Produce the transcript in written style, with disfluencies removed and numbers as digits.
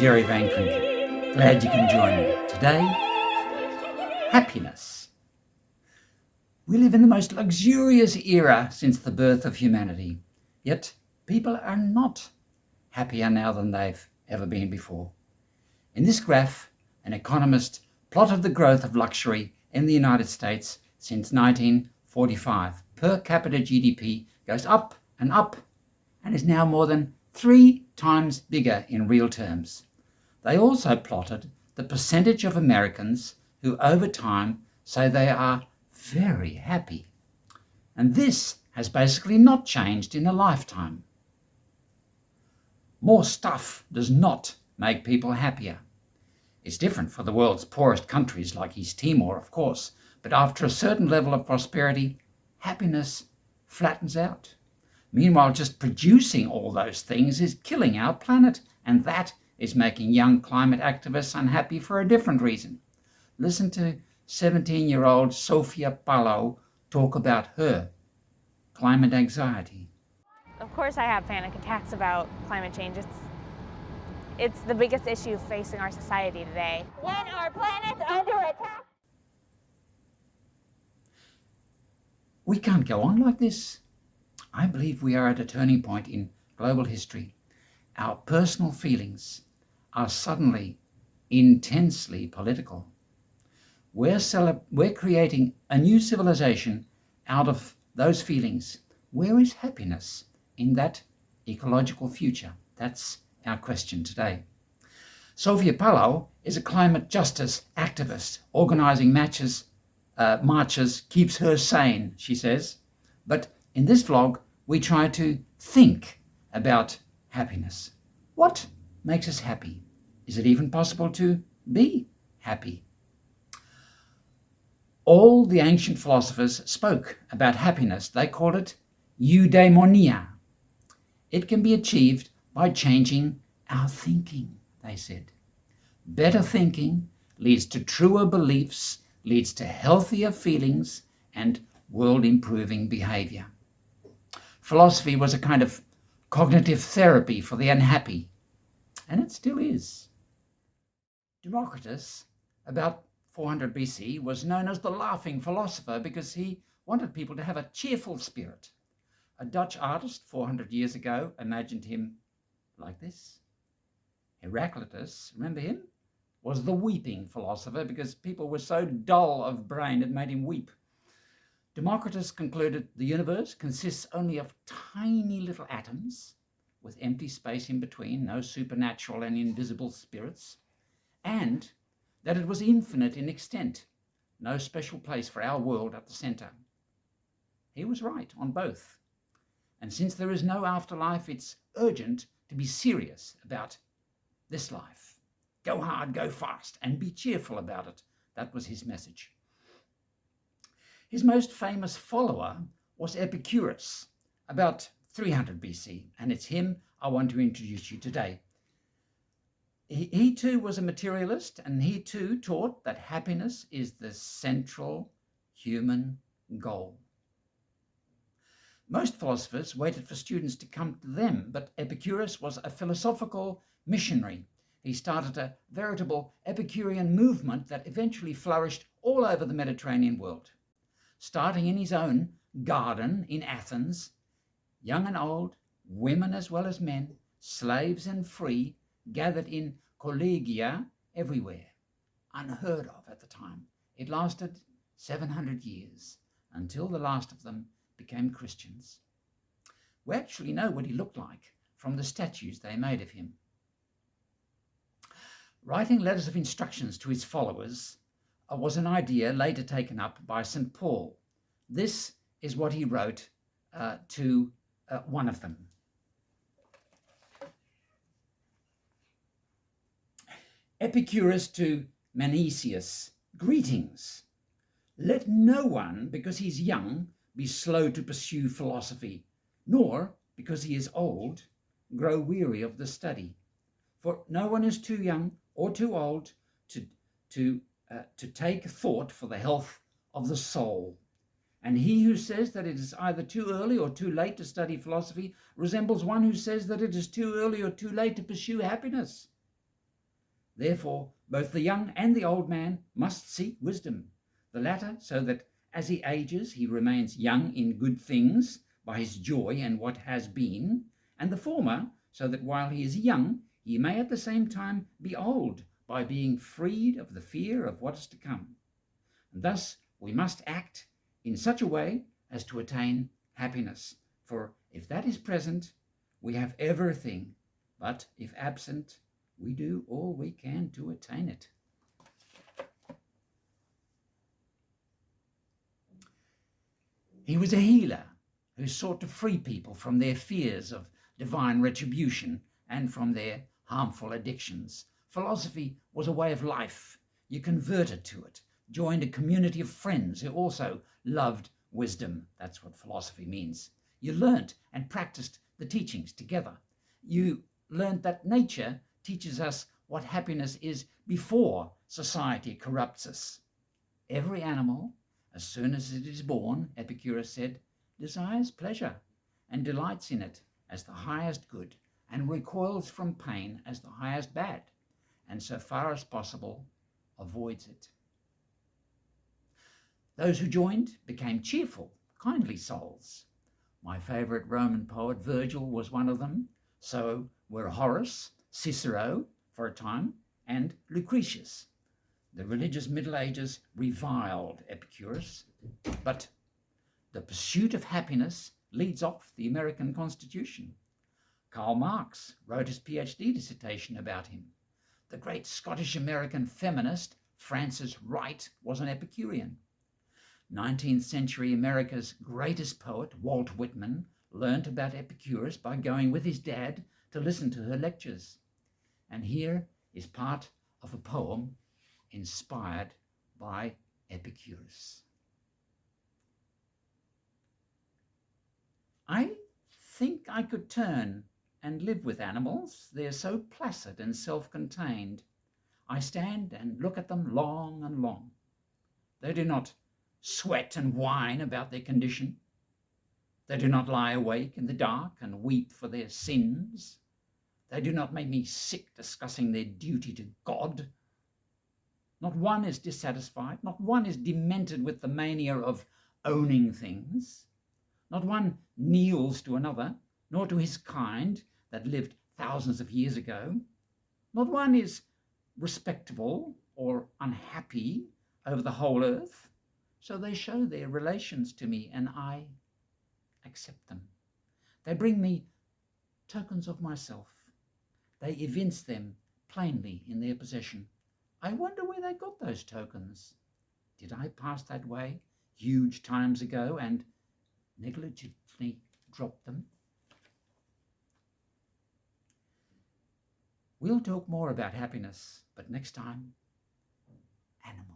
Jerry Van Krinken. Glad you can join me. Today, happiness. We live in the most luxurious era since the birth of humanity. Yet, people are not happier now than they've ever been before. In this graph, an economist plotted the growth of luxury in the United States since 1945. Per capita GDP goes up and is now more than 3 times bigger in real terms. They also plotted the percentage of Americans who over time say they are very happy. And this has basically not changed in a lifetime. More stuff does not make people happier. It's different for the world's poorest countries like East Timor, of course, but after a certain level of prosperity, happiness flattens out. Meanwhile, just producing all those things is killing our planet, and that is making young climate activists unhappy for a different reason. Listen to 17-year-old Sofia Palau talk about her climate anxiety. Of course I have panic attacks about climate change. It's the biggest issue facing our society today. When our planet's under attack. We can't go on like this. I believe we are at a turning point in global history. Our personal feelings are suddenly intensely political. We're creating a new civilization out of those feelings. Where is happiness in that ecological future? That's our question today. Sofia Palau is a climate justice activist. Organising marches keeps her sane, she says. But in this vlog, we try to think about happiness. What makes us happy? Is it even possible to be happy? All the ancient philosophers spoke about happiness. They called it eudaimonia. It can be achieved by changing our thinking, they said. Better thinking leads to truer beliefs, leads to healthier feelings and world-improving behavior. Philosophy was a kind of cognitive therapy for the unhappy, and it still is. Democritus, about 400 BC, was known as the laughing philosopher because he wanted people to have a cheerful spirit. A Dutch artist 400 years ago imagined him like this. Heraclitus, remember him? Was the weeping philosopher because people were so dull of brain it made him weep. Democritus concluded the universe consists only of tiny little atoms with empty space in between, no supernatural and invisible spirits, and that it was infinite in extent, no special place for our world at the center. He was right on both. And since there is no afterlife, it's urgent to be serious about this life. Go hard, go fast, and be cheerful about it. That was his message. His most famous follower was Epicurus, about 300 BC, and it's him I want to introduce you today. He too was a materialist, and he too taught that happiness is the central human goal. Most philosophers waited for students to come to them, but Epicurus was a philosophical missionary. He started a veritable Epicurean movement that eventually flourished all over the Mediterranean world. Starting in his own garden in Athens, young and old, women as well as men, slaves and free, gathered in collegia everywhere, unheard of at the time. It lasted 700 years until the last of them became Christians. We actually know what he looked like from the statues they made of him. Writing letters of instructions to his followers was an idea later taken up by St. Paul. This is what he wrote to one of them. Epicurus to Manesius, greetings. Let no one, because he's young, be slow to pursue philosophy, nor, because he is old, grow weary of the study. For no one is too young or too old to take thought for the health of the soul. And he who says that it is either too early or too late to study philosophy resembles one who says that it is too early or too late to pursue happiness. Therefore, both the young and the old man must seek wisdom, the latter so that as he ages he remains young in good things by his joy and what has been, and the former so that while he is young he may at the same time be old by being freed of the fear of what is to come. And thus we must act in such a way as to attain happiness, for if that is present, we have everything, but if absent, we do all we can to attain it. He was a healer who sought to free people from their fears of divine retribution and from their harmful addictions. Philosophy was a way of life. You converted to it, joined a community of friends who also loved wisdom. That's what philosophy means. You learnt and practiced the teachings together. You learnt that nature teaches us what happiness is before society corrupts us. Every animal, as soon as it is born, Epicurus said, desires pleasure and delights in it as the highest good, and recoils from pain as the highest bad, and so far as possible avoids it. Those who joined became cheerful, kindly souls. My favourite Roman poet Virgil was one of them. So were Horace, Cicero for a time, and Lucretius. The religious Middle Ages reviled Epicurus, but the pursuit of happiness leads off the American Constitution. Karl Marx wrote his PhD dissertation about him. The great Scottish-American feminist Frances Wright was an Epicurean. 19th century America's greatest poet, Walt Whitman, learnt about Epicurus by going with his dad to listen to her lectures. And here is part of a poem inspired by Epicurus. I think I could turn and live with animals. They're so placid and self-contained. I stand and look at them long and long. They do not sweat and whine about their condition. They do not lie awake in the dark and weep for their sins. They do not make me sick discussing their duty to God. Not one is dissatisfied. Not one is demented with the mania of owning things. Not one kneels to another, nor to his kind that lived thousands of years ago. Not one is respectable or unhappy over the whole earth. So they show their relations to me, and I accept them. They bring me tokens of myself. They evince them plainly in their possession. I wonder where they got those tokens. Did I pass that way huge times ago and negligently drop them? We'll talk more about happiness, but next time, animals.